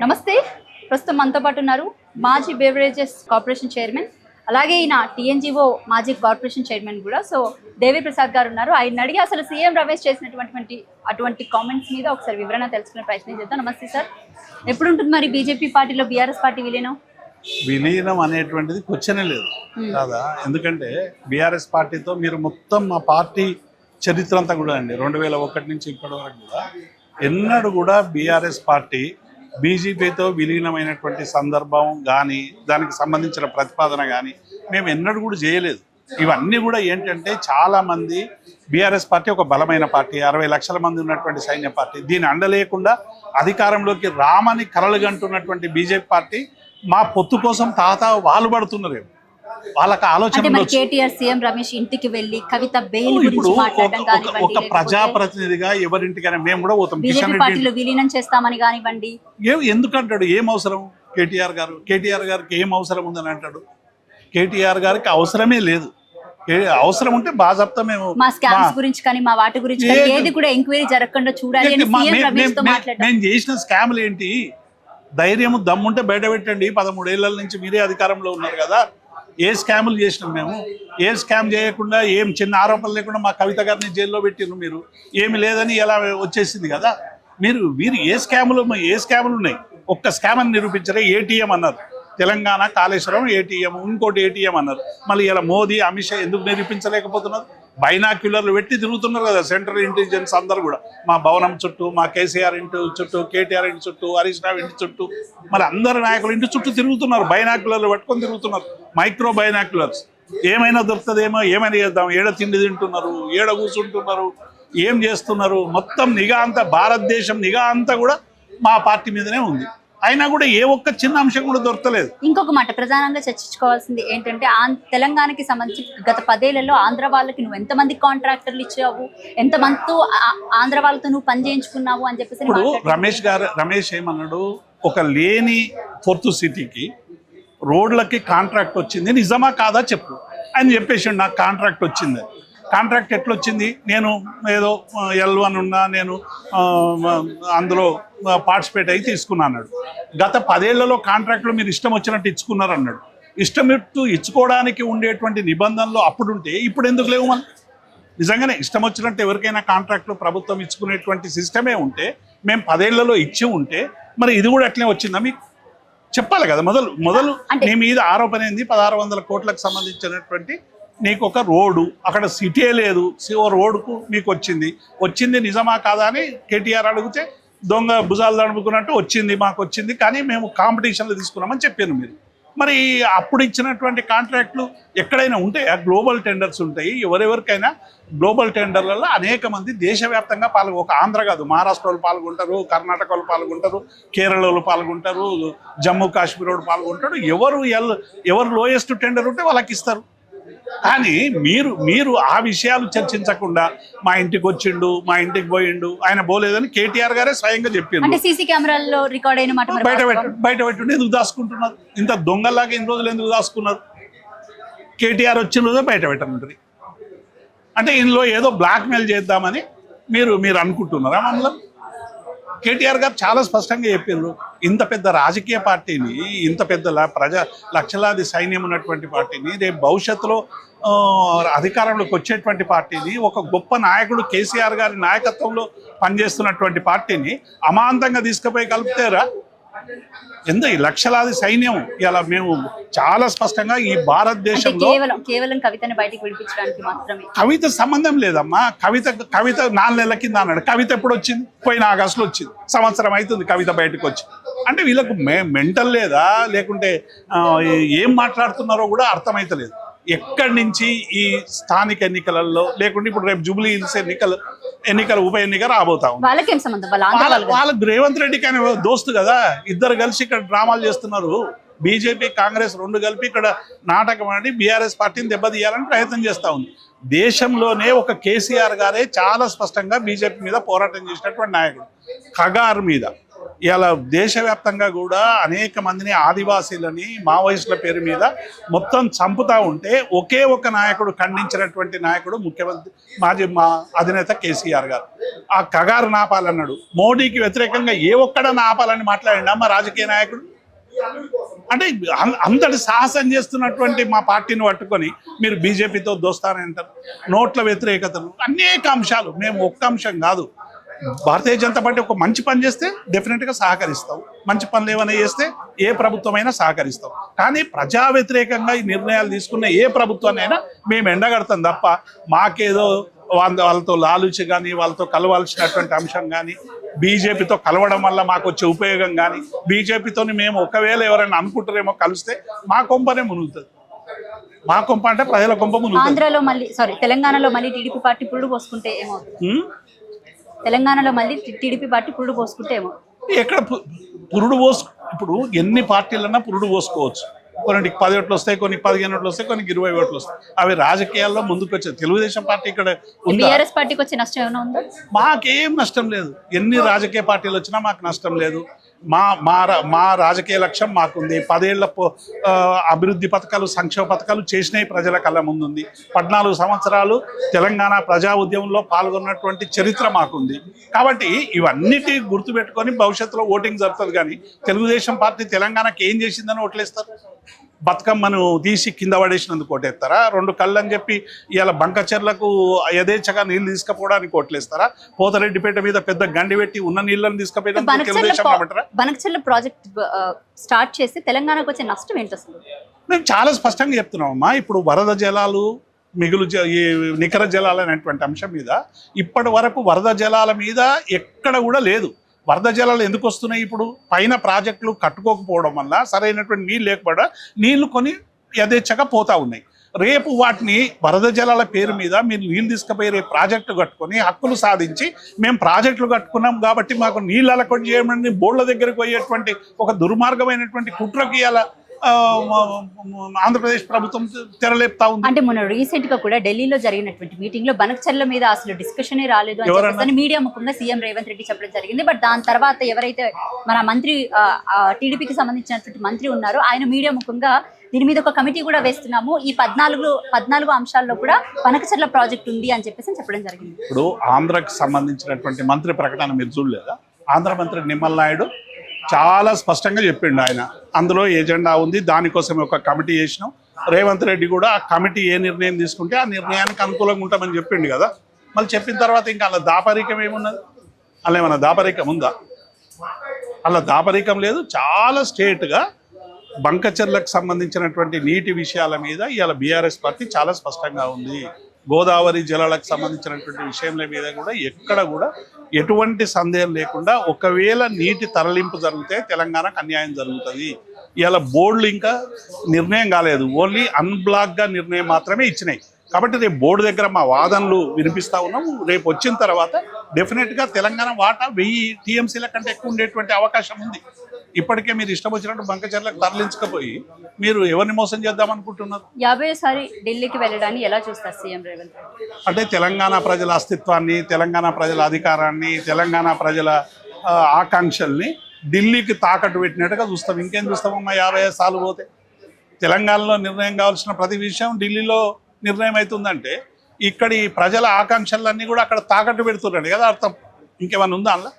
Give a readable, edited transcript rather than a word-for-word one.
నమస్తే. ప్రస్తుతం మనతో పాటు ఉన్నారు మాజీ బెవరేజెస్ కార్పొరేషన్ చైర్మన్, అలాగే ఈయన టీఎన్జీఓ మాజీ కార్పొరేషన్ చైర్మన్ కూడా. సో దేవి ప్రసాద్ గారు ఉన్నారు. ఆయన అడిగి అసలు సీఎం రమేష్ చేసినటువంటి అటువంటి కామెంట్స్ మీద ఒకసారి వివరణ తెలుసుకునే ప్రయత్నం చేద్దాం. నమస్తే సార్. ఎప్పుడు ఉంటుంది మరి బీజేపీ పార్టీలో బీఆర్ఎస్ పార్టీ విలీనం అనేటువంటిది క్వశ్చనే లేదు కాదా? ఎందుకంటే బీఆర్ఎస్ పార్టీతో మీరు మొత్తం మా పార్టీ చరిత్ర అంతా కూడా అండి 2001 నుంచి ఇప్పటి వరకు కూడా ఎన్నడూ కూడా బీఆర్ఎస్ పార్టీ బీజేపీతో విలీనమైనటువంటి సందర్భం కానీ దానికి సంబంధించిన ప్రతిపాదన కానీ మేము ఎన్నడూ కూడా చేయలేదు. ఇవన్నీ కూడా ఏంటంటే చాలామంది బీఆర్ఎస్ పార్టీ ఒక బలమైన పార్టీ, 60 లక్షల మంది ఉన్నటువంటి సైన్య పార్టీ, దీని అండలేకుండా అధికారంలోకి రామని కలలుగంటున్నటువంటి బీజేపీ పార్టీ మా పొత్తు కోసం తాత వాళ్ళు పడుతున్నారు. వాళ్ళకి ఆలోచన కేటీఆర్ సీఎం రమేష్ ఇంటికి వెళ్ళి కవిత బెయిల్ ఇప్పుడు ఒక ప్రజాప్రతినిధిగా ఎవరింటికైనా మేము కూడా పోతాం. కిషన్ రెడ్డి విలీనం చేస్తామని కానివ్వండి ఎందుకంటాడు? ఏం అవసరం? కేటీఆర్ గారికి ఏం అవసరం ఉందని అంటాడు? కేటీఆర్ గారికి అవసరమే లేదు. అవసరం ఉంటే బాజాప్తా మేము మా స్కామ్స్ గురించి కానీ మా వాటి గురించి ఏది కూడా ఎంక్వైరీ జరగకుండా చూడాలి. మేము చేసిన స్కామ్లు ఏంటి? ధైర్యం దమ్ముంటే బయట పెట్టండి. 13 ఏళ్ల నుంచి మీరే అధికారంలో ఉన్నారు కదా. ఏ స్కాములు చేసినాం మేము? ఏ స్కామ్ చేయకుండా, ఏం చిన్న ఆరోపణలు లేకుండా మా కవిత గారిని జైల్లో పెట్టినారు. మీరు ఏమి లేదని ఎలా వచ్చేసింది కదా. మీరు ఏ స్కాములు ఉన్నాయి? ఒక్క స్కామ్ అని నిరూపించారే. ఏటీఎం అన్నారు, తెలంగాణ కాళేశ్వరం ఏటీఎం, ఇంకోటి ఏటీఎం అన్నారు. మళ్ళీ ఇలా మోదీ అమిత్ షా ఎందుకు నిరూపించలేకపోతున్నారు? బైనాక్యులర్లు పెట్టి తిరుగుతున్నారు కదా సెంట్రల్ ఇంటెలిజెన్స్ అందరూ కూడా. మా భవనం చుట్టూ, మా కేసీఆర్ ఇంటి చుట్టూ, కేటీఆర్ ఇంటి చుట్టూ, హరీష్ రావు ఇంటి చుట్టూ, మరి అందరు నాయకులు ఇంటి చుట్టూ తిరుగుతున్నారు. బైనాక్యులర్లు పట్టుకొని తిరుగుతున్నారు, మైక్రో బైనాక్యులర్స్. ఏమైనా దొరుకుతుందేమో, ఏమైనా చేద్దాం, ఏడ తిండి తింటున్నారు, ఏడ కూర్చుంటున్నారు, ఏం చేస్తున్నారు, మొత్తం నిఘా అంతా, భారతదేశం నిఘా అంతా కూడా మా పార్టీ మీదనే ఉంది. అయినా కూడా ఏ ఒక్క చిన్న అంశం కూడా దొరకలేదు. ఇంకొక మాట ప్రధానంగా చర్చించుకోవాల్సింది ఏంటంటే తెలంగాణకి సంబంధించి గత 10 ఏళ్లలో ఆంధ్ర వాళ్ళకి నువ్వు ఎంతమంది కాంట్రాక్టర్లు ఇచ్చావు, ఎంతమందితో ఆంధ్ర వాళ్ళతో నువ్వు పని చేయించుకున్నావు అని చెప్పేసి. ఇప్పుడు రమేష్ ఏమన్నాడు? ఒక లేని ఫోర్త్ సిటీకి రోడ్లకి కాంట్రాక్ట్ వచ్చింది, నిజమా కాదా చెప్పు అని చెప్పేసి. నాకు కాంట్రాక్ట్ వచ్చింది. కాంట్రాక్ట్ ఎట్లొచ్చింది? నేను ఏదో L1 ఉన్నా, నేను అందులో పార్టిసిపేట్ అయ్యి తీసుకున్నా అన్నాడు. గత 10 ఏళ్లలో కాంట్రాక్ట్లో మీరు ఇష్టం వచ్చినట్టు ఇచ్చుకున్నారు అన్నాడు. ఇష్టమిట్టు ఇచ్చుకోవడానికి ఉండేటువంటి నిబంధనలు అప్పుడుంటే ఇప్పుడు ఎందుకు లేవు? మనం నిజంగానే ఇష్టం వచ్చినట్టు ఎవరికైనా కాంట్రాక్ట్లో ప్రభుత్వం ఇచ్చుకునేటువంటి సిస్టమే ఉంటే, మేము 10 ఏళ్లలో ఇచ్చి ఉంటే మరి ఇది కూడా అట్లే వచ్చిందా? మీకు చెప్పాలి కదా. మొదలు మీ మీద ఆరోపణ ఏంది? 1600 కోట్లకు సంబంధించినటువంటి నీకు ఒక రోడ్డు, అక్కడ సిటీ లేదు, రోడ్డుకు మీకు వచ్చింది నిజమా కాదా అని కేటీఆర్ అడిగితే దొంగ భుజాలు తడుపుకున్నట్టు మాకు వచ్చింది, కానీ మేము కాంపిటీషన్లో తీసుకున్నామని చెప్పాను మీరు. మరి అప్పుడు ఇచ్చినటువంటి కాంట్రాక్ట్లు ఎక్కడైనా ఉంటాయా? గ్లోబల్ టెండర్స్ ఉంటాయి. ఎవరెవరికైనా గ్లోబల్ టెండర్లలో అనేక మంది దేశవ్యాప్తంగా ఒక ఆంధ్ర కాదు, మహారాష్ట్ర వాళ్ళు పాల్గొంటారు, కర్ణాటక వాళ్ళు పాల్గొంటారు, కేరళ వాళ్ళు పాల్గొంటారు, జమ్మూ కాశ్మీర్ వాళ్ళు పాల్గొంటారు. ఎవరు లోయెస్ట్ టెండర్ ఉంటే వాళ్ళకి ఇస్తారు. కానీ మీరు ఆ విషయాలు చర్చించకుండా మా ఇంటికి వచ్చిండు, మా ఇంటికి పోయిండు, ఆయన పోలేదని కేటీఆర్ గారే స్వయంగా చెప్పారు. సీసీ కెమెరాల్లో రికార్డ్ అయిన మాట బయట పెట్టుండి ఎందుకు దాచుకుంటున్నారు? ఇంత దొంగల్లాగా ఇన్ని రోజులు ఎందుకు దాచుకున్నారు? కేటీఆర్ వచ్చిన రోజే బయట పెట్టనుంటుంది. అంటే ఇందులో ఏదో బ్లాక్మెయిల్ చేద్దామని మీరు అనుకుంటున్నారా? మమ్మల్ని కేటీఆర్ గారు చాలా స్పష్టంగా చెప్పారు. ఇంత పెద్ద రాజకీయ పార్టీని, ఇంత పెద్ద లక్షలాది సైన్యం ఉన్నటువంటి పార్టీని, రేపు భవిష్యత్తులో అధికారంలోకి వచ్చేటువంటి పార్టీని, ఒక గొప్ప నాయకుడు కేసీఆర్ గారి నాయకత్వంలో పనిచేస్తున్నటువంటి పార్టీని అమాంతంగా తీసుకుపోయి కలుపుతారా? ఈ లక్షలాది సైన్యం ఇలా మేము చాలా స్పష్టంగా ఈ భారతదేశంలో కేవలం కవితని బయటికి విడిపించడానికి మాత్రమే. కవిత సంబంధం లేదమ్మా. కవిత 4 నెలల కింద అన్నాడు. కవిత ఎప్పుడు వచ్చింది? పోయిన ఆగస్టులో వచ్చింది. సంవత్సరం అవుతుంది కవిత బయటకు వచ్చి. అంటే వీళ్ళకు మెంటల్ లేదా, లేకుంటే ఏం మాట్లాడుతున్నారో కూడా అర్థమైతలేదు. ఎక్కడి నుంచి ఈ స్థానిక ఎన్నికలలో, లేకుంటే ఇప్పుడు రేపు జూబ్లీ హిల్స్ ఎన్నికల ఉప ఎన్నిక రాబోతా ఉంది. వాళ్ళకి రేవంత్ రెడ్డికి ఆయన దోస్తు కదా, ఇద్దరు కలిసి ఇక్కడ డ్రామాలు చేస్తున్నారు. బీజేపీ కాంగ్రెస్ 2 కలిపి ఇక్కడ నాటకం ఆడి బీఆర్ఎస్ పార్టీని దెబ్బతీయాలని ప్రయత్నం చేస్తూ ఉంది. దేశంలోనే ఒక కేసీఆర్ గారే చాలా స్పష్టంగా బీజేపీ మీద పోరాటం చేసినటువంటి నాయకుడు. ఖగార్ మీద ఇవాళ దేశవ్యాప్తంగా కూడా అనేక మందిని ఆదివాసీలని మావోయిస్టుల పేరు మీద మొత్తం చంపుతా ఉంటే ఒకే ఒక నాయకుడు ఖండించినటువంటి నాయకుడు ముఖ్యమంత్రి మా అధినేత కేసీఆర్ గారు. ఆ కగారు నాపాలన్నాడు. మోడీకి వ్యతిరేకంగా ఏ ఒక్కడన్నా ఆపాలని మాట్లాడండి మా రాజకీయ నాయకుడు. అంటే అంతటి సాహసం చేస్తున్నటువంటి మా పార్టీని పట్టుకొని మీరు బీజేపీతో దోస్తానంటారు. నోట్ల వ్యతిరేకతలు అనేక అంశాలు, మేము ఒక్క అంశం కాదు. భారతీయ జనతా పార్టీ ఒక మంచి పని చేస్తే డెఫినెట్గా సహకరిస్తాం, మంచి పనులు ఏమైనా చేస్తే ఏ ప్రభుత్వమైనా సహకరిస్తాం. కానీ ప్రజా వ్యతిరేకంగా ఈ నిర్ణయాలు తీసుకున్న ఏ ప్రభుత్వాన్నైనా మేము ఎండగడతాం తప్ప మాకేదో వాళ్ళతో లాలుచి కానీ వాళ్ళతో కలవాల్సినటువంటి అంశం కానీ బీజేపీతో కలవడం వల్ల మాకు వచ్చే ఉపయోగం కానీ బీజేపీతో మేము ఒకవేళ ఎవరైనా అనుకుంటారేమో కలిస్తే మా కొంపనే మునుగుతుంది. మా కొంప అంటే ప్రజల కొంప మునుగుతుంది. ఆంధ్రాలో మళ్ళీ తెలంగాణలో మళ్ళీ టీడీపీ పార్టీ పురుడు పోసుకుంటే ఏమవుతుంది? తెలంగాణలో మళ్ళీ టీడీపీ పార్టీ పురుడు పోసుకుంటే ఏమవుతుంది? ఎక్కడ పురుడు ఇప్పుడు ఎన్ని పార్టీలన్నా పురుడు పోసుకోవచ్చు. కొన్నిటికి 10 ఓట్లు వస్తాయి, కొన్ని 15 ఓట్లు వస్తాయి, కొన్ని 20 ఓట్లు వస్తాయి. అవి రాజకీయాల్లో ముందుకు వచ్చాయి. తెలుగుదేశం పార్టీ ఇక్కడ టీఆర్ఎస్ పార్టీకి వచ్చే నష్టం ఏమైనా ఉందా? మాకేం నష్టం లేదు. ఎన్ని రాజకీయ పార్టీలు వచ్చినా మాకు నష్టం లేదు. మా రాజకీయ లక్ష్యం మాకుంది. 10 ఏళ్ల అభివృద్ధి పథకాలు, సంక్షేమ పథకాలు చేసినవి ప్రజల కళ్ళ ముందుంది. 14 సంవత్సరాలు తెలంగాణ ప్రజా ఉద్యమంలో పాల్గొన్నటువంటి చరిత్ర మాకుంది. కాబట్టి ఇవన్నిటి గుర్తుపెట్టుకొని భవిష్యత్తులో ఓటింగ్ జరుగుతుంది. కానీ తెలుగుదేశం పార్టీ తెలంగాణకి ఏం చేసిందని ఓట్లేస్తారు? బతుకమ్మను తీసి కింద పడేసినందుకు ఓటేస్తారా? 2 కళ్ళు అని చెప్పి ఇవాళ బంకచెర్లకు యథేచ్ఛగా నీళ్లు తీసుకుపోవడానికి ఓట్లేస్తారా? పోతరెడ్డిపేట మీద పెద్ద గండి పెట్టి ఉన్న నీళ్ళని తీసుకుపోయినందుకు తెలుగుదేశం రాబట్టరా? బనకచెర్ల ప్రాజెక్ట్ స్టార్ట్ చేసి తెలంగాణకు వచ్చే నష్టం ఏంటి అసలు? మేము చాలా స్పష్టంగా చెప్తున్నామమ్మా. ఇప్పుడు వరద జలాలు, నికర జలాలు అనేటువంటి అంశం మీద ఇప్పటి వరకు వరద జలాల మీద ఎక్కడ కూడా లేదు. వరద జలాలు ఎందుకు వస్తున్నాయి? ఇప్పుడు పైన ప్రాజెక్టులు కట్టుకోకపోవడం వల్ల సరైనటువంటి నీళ్ళు లేకపోవడం, నీళ్లు కొని యథేచ్ఛగా పోతా ఉన్నాయి. రేపు వాటిని వరద జలాల పేరు మీద మీరు నీళ్ళు తీసుకుపోయి రేపు ప్రాజెక్టు కట్టుకొని హక్కులు సాధించి మేము ప్రాజెక్టులు కట్టుకున్నాం కాబట్టి మాకు నీళ్ళు అలకొండి చేయమని బోర్డుల దగ్గరకు పోయేటువంటి ఒక దుర్మార్గమైనటువంటి కుట్రకి ఇలా ఆంధ్రప్రదేశ్ ప్రభుత్వం తెరలేపుతా ఉంది. అంటే మొన్న రీసెంట్ గా కూడా ఢిల్లీలో జరిగినటువంటి మీటింగ్ లో బనకచెర్ల మీద అసలు డిస్కషనే రాలేదు అని చెప్పేసి మీడియా ముఖంగా సీఎం రేవంత్ రెడ్డి చెప్పడం జరిగింది. బట్ దాని తర్వాత ఎవరైతే మన మంత్రి టీడీపీకి సంబంధించినటువంటి మంత్రి ఉన్నారో ఆయన మీడియా ముఖంగా దీని మీద ఒక కమిటీ కూడా వేస్తున్నాము, ఈ 14 అంశాల్లో కూడా బనకచెర్ల ప్రాజెక్ట్ ఉంది అని చెప్పేసి చెప్పడం జరిగింది. ఇప్పుడు ఆంధ్రాకి సంబంధించినటువంటి మంత్రి ప్రకటన మీరు చూడలేదా? ఆంధ్ర మంత్రి నిమ్మల నాయుడు చాలా స్పష్టంగా చెప్పిండు. ఆయన అందులో ఎజెండా ఉంది, దానికోసం ఒక కమిటీ చేసినాం. రేవంత్ రెడ్డి కూడా ఆ కమిటీ ఏ నిర్ణయం తీసుకుంటే ఆ నిర్ణయానికి అనుకూలంగా ఉంటామని చెప్పిండు కదా. మళ్ళీ చెప్పిన తర్వాత ఇంకా అలా దాపరికం ఏమున్నది? అలా ఏమన్నా దాపరికం ఉందా? అలా దాపరికం లేదు. చాలా స్ట్రేట్గా బంకచెర్లకు సంబంధించినటువంటి నీటి విషయాల మీద ఇవాళ బీఆర్ఎస్ పార్టీ చాలా స్పష్టంగా ఉంది. గోదావరి జలాలకు సంబంధించినటువంటి విషయంల మీద కూడా ఎక్కడ కూడా ఎటువంటి సందేహం లేకుండా ఒకవేళ నీటి తరలింపు జరిగితే తెలంగాణకు అన్యాయం జరుగుతుంది. ఇవాళ బోర్డులు ఇంకా నిర్ణయం కాలేదు, ఓన్లీ అన్బ్లాక్గా నిర్ణయం మాత్రమే ఇచ్చినాయి. కాబట్టి రేపు బోర్డు దగ్గర మా వాదనలు వినిపిస్తూ ఉన్నాం. రేపు వచ్చిన తర్వాత డెఫినెట్గా తెలంగాణ వాటా 1000 టీఎంసీల కంటే ఎక్కువ ఉండేటువంటి అవకాశం ఉంది. ఇప్పటికే మీరు ఇష్టం వచ్చినట్టు బంకచెర్లకు తరలించకపోయి మీరు ఎవరిని మోసం చేద్దాం అనుకుంటున్నారు? 50సారి ఢిల్లీకి వెళ్ళడాన్ని ఎలా చూస్తారు సీఎం రేవంత్ రెడ్డి? అంటే తెలంగాణ ప్రజల అస్తిత్వాన్ని, తెలంగాణ ప్రజల అధికారాన్ని, తెలంగాణ ప్రజల ఆకాంక్షల్ని ఢిల్లీకి తాకట్టు పెట్టినట్టుగా చూస్తాం. ఇంకేం చూస్తామమ్మా? 50 సార్లు పోతే తెలంగాణలో నిర్ణయం కావాల్సిన ప్రతి విషయం ఢిల్లీలో నిర్ణయం అవుతుందంటే ఇక్కడి ప్రజల ఆకాంక్షలన్నీ కూడా అక్కడ తాకట్టు పెడుతున్నాడు కదా అర్థం. ఇంకేమన్నా ఉందా అందులో?